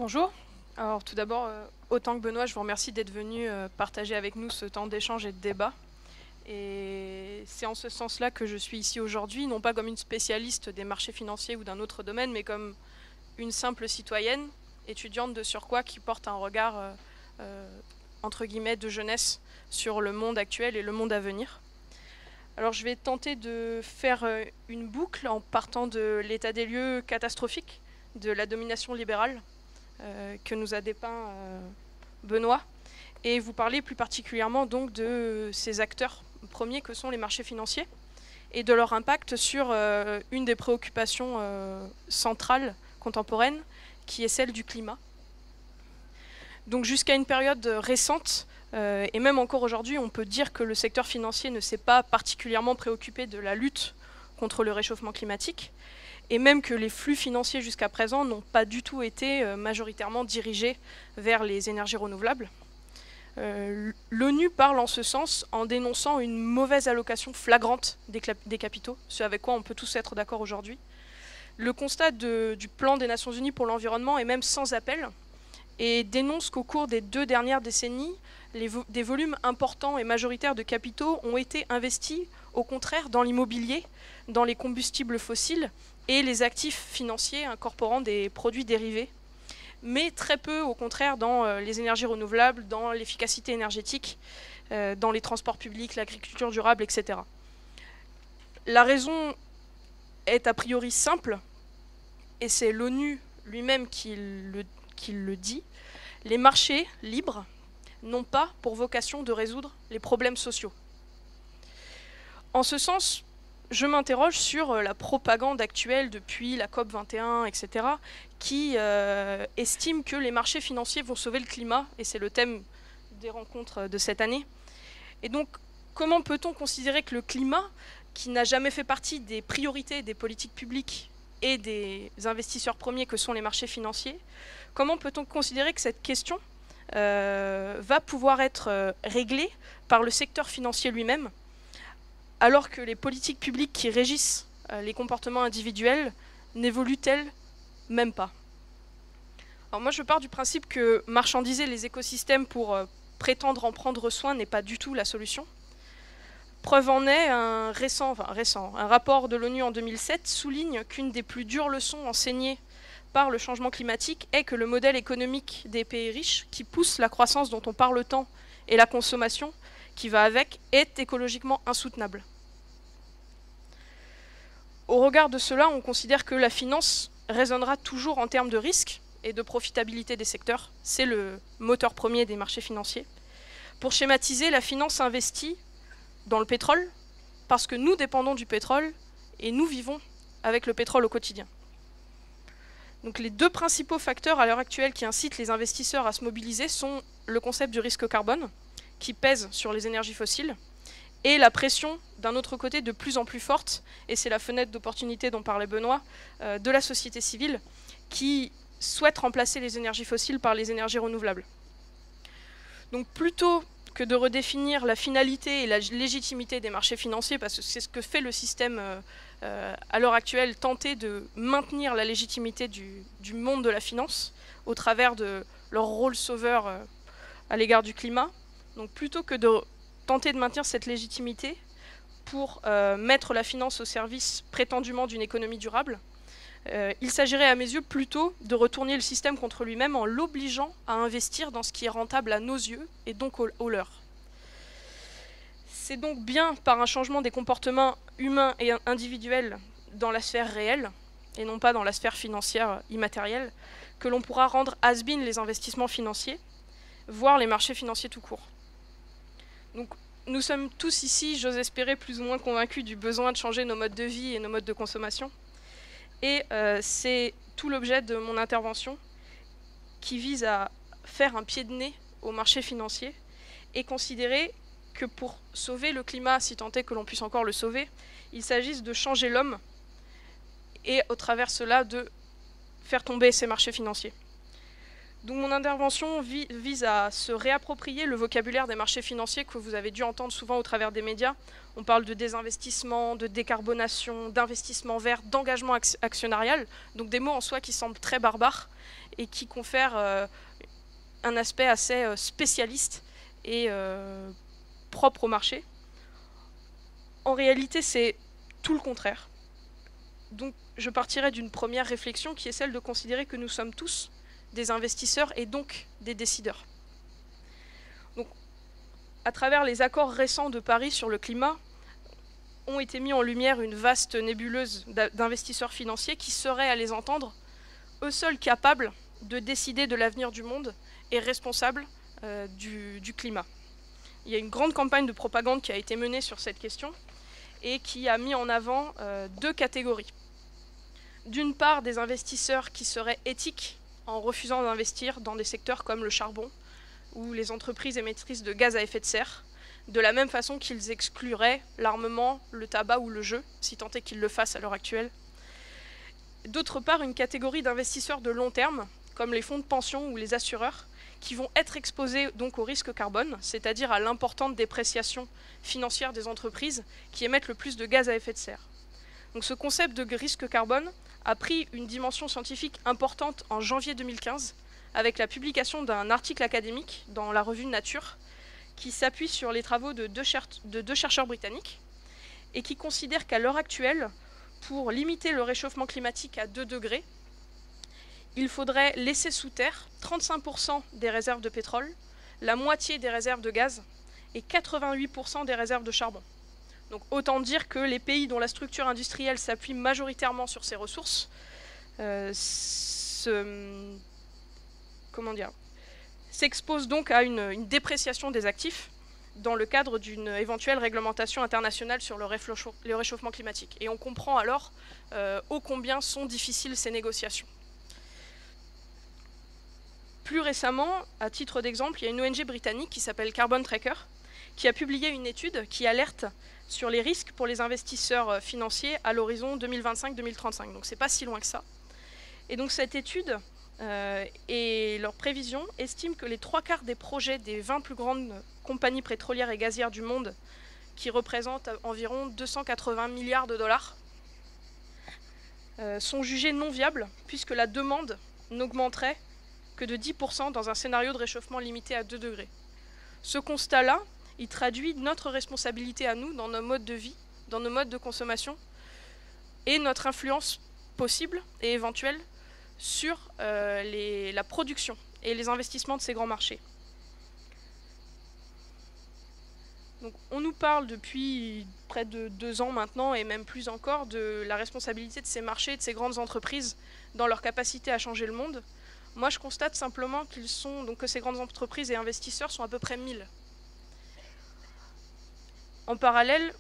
Bonjour. Alors tout d'abord, autant que Benoît, je vous remercie d'être venu partager avec nous ce temps d'échange et de débat. Et c'est en ce sens-là que je suis ici aujourd'hui, non pas comme une spécialiste des marchés financiers ou d'un autre domaine, mais comme une simple citoyenne, étudiante de surcroît, qui porte un regard, entre guillemets, de jeunesse sur le monde actuel et le monde à venir. Alors je vais tenter de faire une boucle en partant de l'état des lieux catastrophique de la domination libérale que nous a dépeint Benoît, et vous parler plus particulièrement donc de ces acteurs premiers que sont les marchés financiers et de leur impact sur une des préoccupations centrales contemporaines, qui est celle du climat. Donc jusqu'à une période récente, et même encore aujourd'hui, on peut dire que le secteur financier ne s'est pas particulièrement préoccupé de la lutte contre le réchauffement climatique, et même que les flux financiers jusqu'à présent n'ont pas du tout été majoritairement dirigés vers les énergies renouvelables. L'ONU parle en ce sens en dénonçant une mauvaise allocation flagrante des capitaux, ce avec quoi on peut tous être d'accord aujourd'hui. Le constat du plan des Nations Unies pour l'environnement est même sans appel et dénonce qu'au cours des 2 dernières décennies, des volumes importants et majoritaires de capitaux ont été investis, au contraire, dans l'immobilier, dans les combustibles fossiles et les actifs financiers incorporant des produits dérivés, mais très peu, au contraire, dans les énergies renouvelables, dans l'efficacité énergétique, dans les transports publics, l'agriculture durable, etc. La raison est a priori simple, et c'est l'ONU lui-même qui le dit: les marchés libres n'ont pas pour vocation de résoudre les problèmes sociaux. En ce sens, je m'interroge sur la propagande actuelle depuis la COP21, etc., qui estime que les marchés financiers vont sauver le climat, et c'est le thème des rencontres de cette année. Et donc, comment peut-on considérer que le climat, qui n'a jamais fait partie des priorités des politiques publiques et des investisseurs premiers que sont les marchés financiers, comment peut-on considérer que cette question va pouvoir être réglée par le secteur financier lui-même, alors que les politiques publiques qui régissent les comportements individuels n'évoluent-elles même pas? Alors moi, je pars du principe que marchandiser les écosystèmes pour prétendre en prendre soin n'est pas du tout la solution. Preuve en est, un rapport de l'ONU en 2007 souligne qu'une des plus dures leçons enseignées par le changement climatique est que le modèle économique des pays riches, qui pousse la croissance dont on parle tant et la consommation qui va avec, est écologiquement insoutenable. Au regard de cela, on considère que la finance raisonnera toujours en termes de risque et de profitabilité des secteurs. C'est le moteur premier des marchés financiers. Pour schématiser, la finance investit dans le pétrole parce que nous dépendons du pétrole et nous vivons avec le pétrole au quotidien. Donc les 2 principaux facteurs à l'heure actuelle qui incitent les investisseurs à se mobiliser sont le concept du risque carbone, qui pèse sur les énergies fossiles, et la pression, d'un autre côté, de plus en plus forte, et c'est la fenêtre d'opportunité dont parlait Benoît, de la société civile, qui souhaite remplacer les énergies fossiles par les énergies renouvelables. Donc plutôt que de redéfinir la finalité et la légitimité des marchés financiers, parce que c'est ce que fait le système à l'heure actuelle, tenter de maintenir la légitimité du monde de la finance au travers de leur rôle sauveur à l'égard du climat. Donc plutôt que de tenter de maintenir cette légitimité pour mettre la finance au service prétendument d'une économie durable, il s'agirait à mes yeux plutôt de retourner le système contre lui-même en l'obligeant à investir dans ce qui est rentable à nos yeux et donc au leur. C'est donc bien par un changement des comportements humains et individuels dans la sphère réelle, et non pas dans la sphère financière immatérielle, que l'on pourra rendre has-been les investissements financiers, voire les marchés financiers tout court. Donc nous sommes tous ici, j'ose espérer, plus ou moins convaincus du besoin de changer nos modes de vie et nos modes de consommation. Et c'est tout l'objet de mon intervention, qui vise à faire un pied de nez au marché financier et considérer que pour sauver le climat, si tant est que l'on puisse encore le sauver, il s'agisse de changer l'homme et au travers cela de faire tomber ces marchés financiers. Donc mon intervention vise à se réapproprier le vocabulaire des marchés financiers que vous avez dû entendre souvent au travers des médias. On parle de désinvestissement, de décarbonation, d'investissement vert, d'engagement actionnarial, donc des mots en soi qui semblent très barbares et qui confère un aspect assez spécialiste et propre au marché. En réalité, c'est tout le contraire. Donc, je partirai d'une première réflexion qui est celle de considérer que nous sommes tous des investisseurs et donc des décideurs. Donc, à travers les accords récents de Paris sur le climat, ont été mis en lumière une vaste nébuleuse d'investisseurs financiers qui seraient, à les entendre, eux seuls capables de décider de l'avenir du monde et responsables du climat. Il y a une grande campagne de propagande qui a été menée sur cette question et qui a mis en avant deux catégories. D'une part, des investisseurs qui seraient éthiques en refusant d'investir dans des secteurs comme le charbon ou les entreprises émettrices de gaz à effet de serre, de la même façon qu'ils excluraient l'armement, le tabac ou le jeu, si tant est qu'ils le fassent à l'heure actuelle. D'autre part, une catégorie d'investisseurs de long terme, comme les fonds de pension ou les assureurs, qui vont être exposés donc au risque carbone, c'est-à-dire à l'importante dépréciation financière des entreprises qui émettent le plus de gaz à effet de serre. Donc ce concept de risque carbone a pris une dimension scientifique importante en janvier 2015 avec la publication d'un article académique dans la revue Nature qui s'appuie sur les travaux de deux chercheurs britanniques et qui considèrent qu'à l'heure actuelle, pour limiter le réchauffement climatique à 2 degrés, il faudrait laisser sous terre 35% des réserves de pétrole, la moitié des réserves de gaz et 88% des réserves de charbon. Donc autant dire que les pays dont la structure industrielle s'appuie majoritairement sur ces ressources s'exposent donc à une dépréciation des actifs dans le cadre d'une éventuelle réglementation internationale sur le réchauffement climatique. Et on comprend alors ô combien sont difficiles ces négociations. Plus récemment, à titre d'exemple, il y a une ONG britannique qui s'appelle Carbon Tracker qui a publié une étude qui alerte sur les risques pour les investisseurs financiers à l'horizon 2025-2035. Donc c'est pas si loin que ça. Et donc cette étude et leurs prévisions estiment que les 3/4 des projets des 20 plus grandes compagnies pétrolières et gazières du monde, qui représentent environ 280 milliards de dollars, sont jugés non viables puisque la demande n'augmenterait que de 10% dans un scénario de réchauffement limité à 2 degrés. Ce constat-là, il traduit notre responsabilité à nous dans nos modes de vie, dans nos modes de consommation et notre influence possible et éventuelle sur la production et les investissements de ces grands marchés. Donc, on nous parle depuis près de 2 ans maintenant, et même plus encore, de la responsabilité de ces marchés, de ces grandes entreprises dans leur capacité à changer le monde. Moi, je constate simplement que ces grandes entreprises et investisseurs sont à peu près 1000. En parallèle,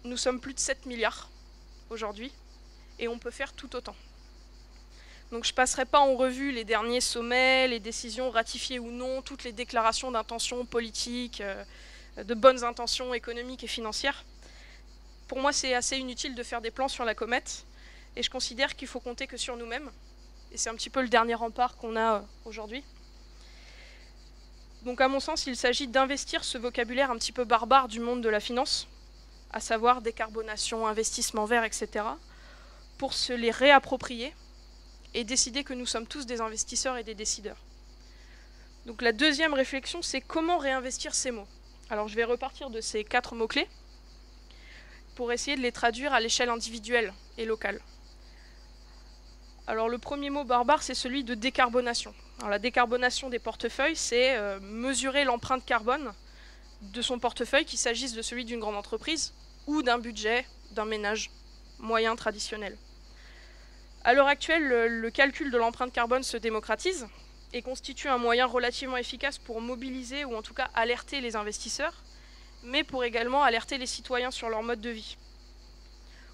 nous sommes plus de 7 milliards aujourd'hui, et on peut faire tout autant. Donc je ne passerai pas en revue les derniers sommets, les décisions ratifiées ou non, toutes les déclarations d'intention politique, de bonnes intentions économiques et financières. Pour moi, c'est assez inutile de faire des plans sur la comète, et je considère qu'il faut compter que sur nous-mêmes. Et c'est un petit peu le dernier rempart qu'on a aujourd'hui. Donc à mon sens, il s'agit d'investir ce vocabulaire un petit peu barbare du monde de la finance, à savoir décarbonation, investissement vert, etc., pour se les réapproprier et décider que nous sommes tous des investisseurs et des décideurs. Donc la deuxième réflexion, c'est comment réinvestir ces mots. Alors je vais repartir de ces 4 mots-clés pour essayer de les traduire à l'échelle individuelle et locale. Alors le premier mot barbare, c'est celui de décarbonation. Alors, la décarbonation des portefeuilles, c'est mesurer l'empreinte carbone de son portefeuille, qu'il s'agisse de celui d'une grande entreprise ou d'un budget d'un ménage moyen traditionnel. À l'heure actuelle, le calcul de l'empreinte carbone se démocratise et constitue un moyen relativement efficace pour mobiliser ou en tout cas alerter les investisseurs, mais pour également alerter les citoyens sur leur mode de vie.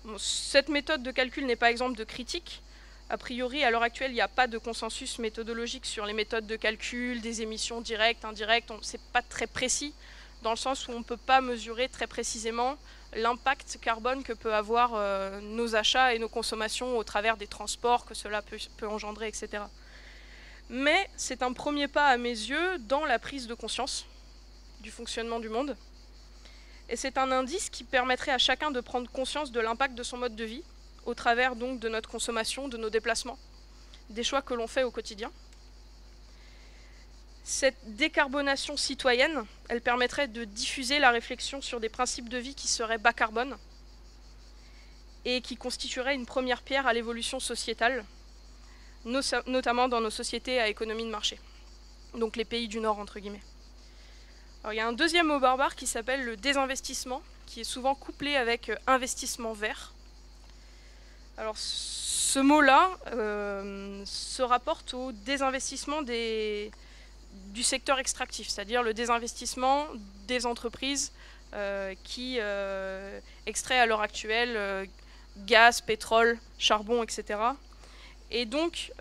Bon, cette méthode de calcul n'est pas exempte de critiques. A priori, à l'heure actuelle, il n'y a pas de consensus méthodologique sur les méthodes de calcul, des émissions directes, indirectes. Ce n'est pas très précis, dans le sens où on ne peut pas mesurer très précisément l'impact carbone que peut avoir nos achats et nos consommations au travers des transports que cela peut engendrer, etc. Mais c'est un premier pas à mes yeux dans la prise de conscience du fonctionnement du monde. Et c'est un indice qui permettrait à chacun de prendre conscience de l'impact de son mode de vie, au travers donc de notre consommation, de nos déplacements, des choix que l'on fait au quotidien. Cette décarbonation citoyenne, elle permettrait de diffuser la réflexion sur des principes de vie qui seraient bas carbone et qui constitueraient une première pierre à l'évolution sociétale, notamment dans nos sociétés à économie de marché, donc les pays du Nord entre guillemets. Alors, il y a un deuxième mot barbare qui s'appelle le désinvestissement, qui est souvent couplé avec investissement vert. Alors ce mot-là se rapporte au désinvestissement du secteur extractif, c'est-à-dire le désinvestissement des entreprises qui extraient à l'heure actuelle gaz, pétrole, charbon, etc. Et donc,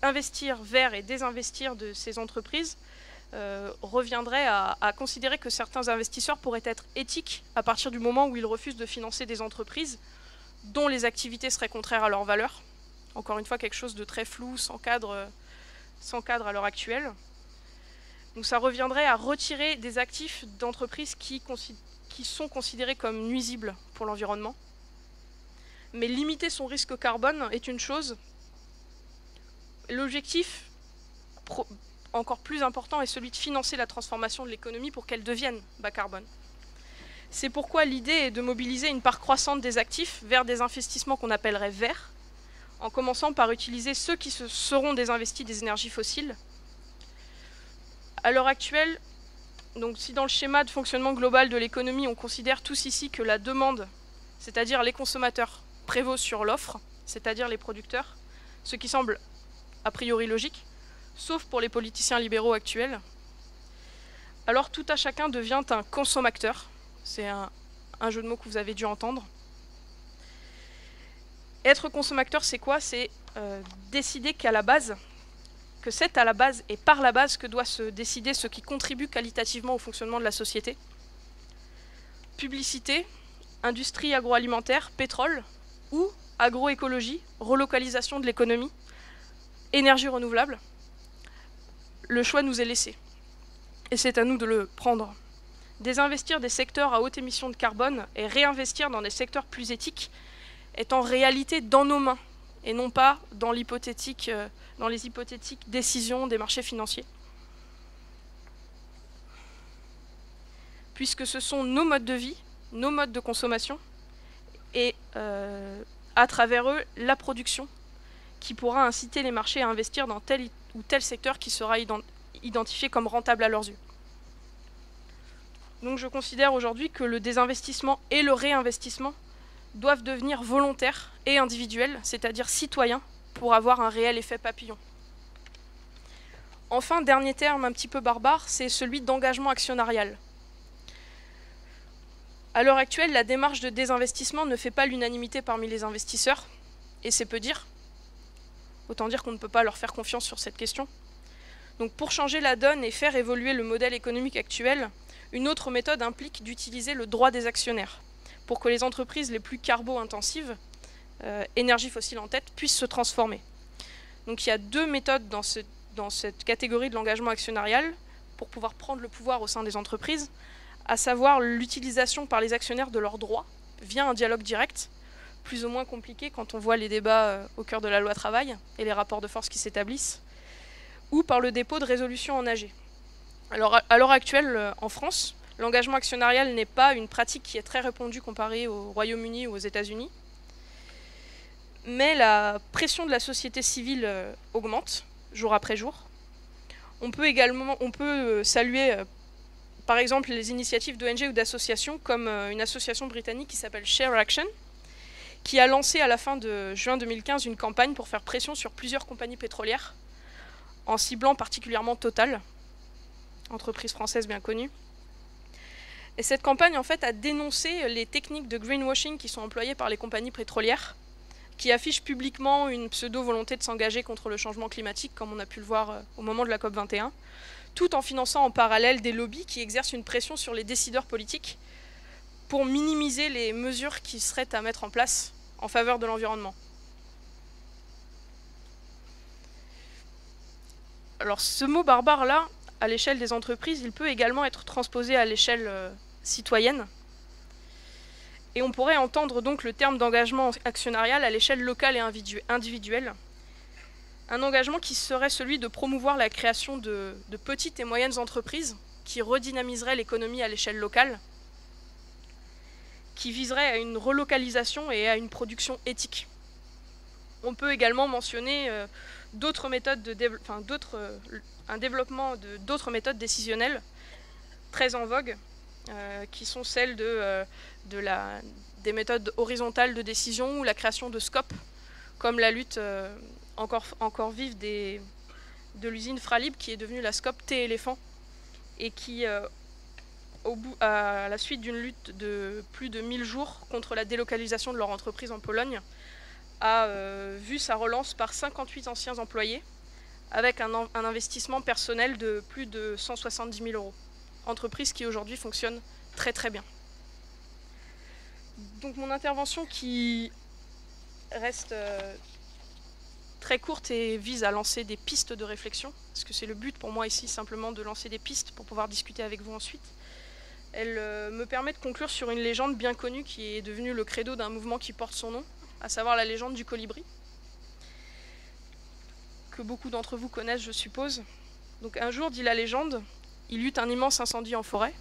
investir vers et désinvestir de ces entreprises reviendrait à considérer que certains investisseurs pourraient être éthiques à partir du moment où ils refusent de financer des entreprises dont les activités seraient contraires à leurs valeurs. Encore une fois, quelque chose de très flou, sans cadre à l'heure actuelle. Donc ça reviendrait à retirer des actifs d'entreprises qui sont considérés comme nuisibles pour l'environnement. Mais limiter son risque carbone est une chose. L'objectif encore plus important est celui de financer la transformation de l'économie pour qu'elle devienne bas carbone. C'est pourquoi l'idée est de mobiliser une part croissante des actifs vers des investissements qu'on appellerait verts, en commençant par utiliser ceux qui seront désinvestis des énergies fossiles. À l'heure actuelle, donc si dans le schéma de fonctionnement global de l'économie, on considère tous ici que la demande, c'est-à-dire les consommateurs, prévaut sur l'offre, c'est-à-dire les producteurs, ce qui semble a priori logique, sauf pour les politiciens libéraux actuels, alors tout à chacun devient un consommateur. C'est un jeu de mots que vous avez dû entendre. Être consommateur, c'est quoi? C'est décider qu'à la base, que c'est à la base et par la base que doit se décider ce qui contribue qualitativement au fonctionnement de la société. Publicité, industrie agroalimentaire, pétrole ou agroécologie, relocalisation de l'économie, énergie renouvelable. Le choix nous est laissé. Et c'est à nous de le prendre. Désinvestir des secteurs à haute émission de carbone et réinvestir dans des secteurs plus éthiques est en réalité dans nos mains et non pas dans les hypothétiques décisions des marchés financiers. Puisque ce sont nos modes de vie, nos modes de consommation et à travers eux la production qui pourra inciter les marchés à investir dans tel ou tel secteur qui sera identifié comme rentable à leurs yeux. Donc je considère aujourd'hui que le désinvestissement et le réinvestissement doivent devenir volontaires et individuels, c'est-à-dire citoyens, pour avoir un réel effet papillon. Enfin, dernier terme un petit peu barbare, c'est celui d'engagement actionnarial. À l'heure actuelle, la démarche de désinvestissement ne fait pas l'unanimité parmi les investisseurs, et c'est peu dire. Autant dire qu'on ne peut pas leur faire confiance sur cette question. Donc pour changer la donne et faire évoluer le modèle économique actuel, une autre méthode implique d'utiliser le droit des actionnaires pour que les entreprises les plus carbo-intensives, énergie fossile en tête, puissent se transformer. Donc il y a deux méthodes dans cette catégorie de l'engagement actionnarial pour pouvoir prendre le pouvoir au sein des entreprises, à savoir l'utilisation par les actionnaires de leurs droits via un dialogue direct, plus ou moins compliqué quand on voit les débats au cœur de la loi travail et les rapports de force qui s'établissent, ou par le dépôt de résolutions en AG. Alors à l'heure actuelle, en France, l'engagement actionnarial n'est pas une pratique qui est très répandue comparée au Royaume-Uni ou aux États-Unis, mais la pression de la société civile augmente jour après jour. On peut saluer par exemple les initiatives d'ONG ou d'associations comme une association britannique qui s'appelle Share Action, qui a lancé à la fin de juin 2015 une campagne pour faire pression sur plusieurs compagnies pétrolières, en ciblant particulièrement Total, entreprise française bien connue. Et cette campagne en fait a dénoncé les techniques de greenwashing qui sont employées par les compagnies pétrolières, qui affichent publiquement une pseudo-volonté de s'engager contre le changement climatique, comme on a pu le voir au moment de la COP21, tout en finançant en parallèle des lobbies qui exercent une pression sur les décideurs politiques pour minimiser les mesures qui seraient à mettre en place en faveur de l'environnement. Alors ce mot barbare-là, à l'échelle des entreprises, il peut également être transposé à l'échelle citoyenne. Et on pourrait entendre donc le terme d'engagement actionnarial à l'échelle locale et individuelle. Un engagement qui serait celui de promouvoir la création de petites et moyennes entreprises qui redynamiseraient l'économie à l'échelle locale, qui viserait à une relocalisation et à une production éthique. On peut également mentionner d'autres méthodes un développement d'autres méthodes décisionnelles très en vogue, qui sont celles des méthodes horizontales de décision ou la création de scopes, comme la lutte encore vive de l'usine Fralib, qui est devenue la scope T-Éléphant, et qui, à la suite d'une lutte de plus de 1000 jours contre la délocalisation de leur entreprise en Pologne, a vu sa relance par 58 anciens employés, avec un investissement personnel de plus de 170 000 €. Entreprise qui aujourd'hui fonctionne très très bien. Donc mon intervention qui reste très courte et vise à lancer des pistes de réflexion, parce que c'est le but pour moi ici, simplement de lancer des pistes pour pouvoir discuter avec vous ensuite. Elle me permet de conclure sur une légende bien connue qui est devenue le credo d'un mouvement qui porte son nom, à savoir la légende du colibri, que beaucoup d'entre vous connaissent, je suppose. Donc un jour, dit la légende, il y eut un immense incendie en forêt,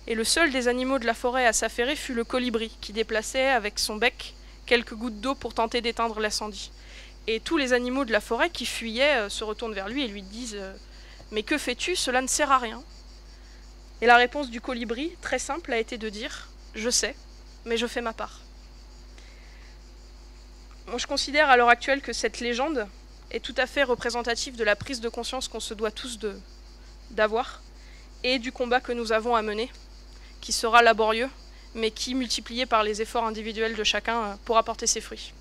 et le seul des animaux de la forêt à s'affairer fut le colibri, qui déplaçait avec son bec quelques gouttes d'eau pour tenter d'éteindre l'incendie. Et tous les animaux de la forêt qui fuyaient se retournent vers lui et lui disent « Mais que fais-tu? Cela ne sert à rien. » Et la réponse du colibri, très simple, a été de dire « Je sais, mais je fais ma part. » Moi, je considère à l'heure actuelle que cette légende est tout à fait représentative de la prise de conscience qu'on se doit tous d'avoir et du combat que nous avons à mener, qui sera laborieux, mais qui, multiplié par les efforts individuels de chacun, pourra porter ses fruits.